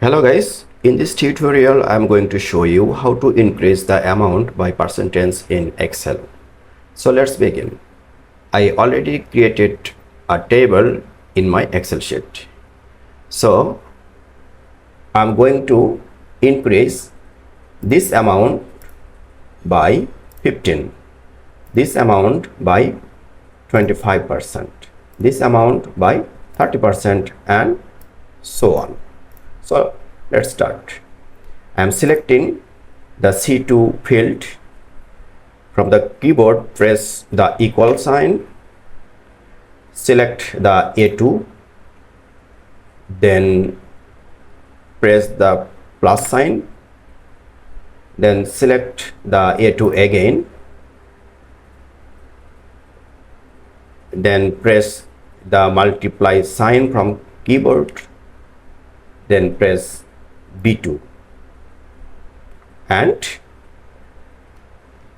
Hello guys, in this tutorial I am going to show you how to increase the amount by percentage in Excel. So let's begin. I already created a table in my Excel sheet. So I'm going to increase this amount by 15, this amount by 25%, this amount by 30%, and so on. So let's start. I am selecting the C2 field. From the keyboard, press the equal sign, select the A2, then press the plus sign, then select the A2 again, then press the multiply sign from keyboard, then press B2 and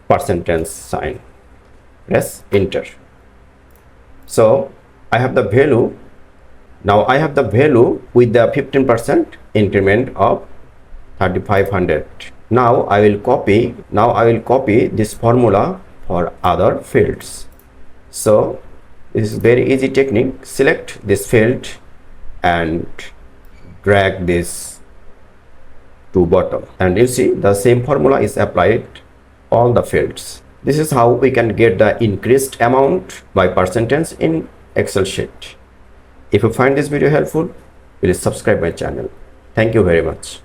percentage sign, press enter. So I have the value. Now I have the value with the 15% increment of 3500. Now I will copy this formula for other fields. So this is very easy technique. Select this field and drag this to bottom, and you see the same formula is applied all the fields. This is how we can get the increased amount by percentage in Excel sheet. If you find this video helpful, please subscribe my channel. Thank you very much.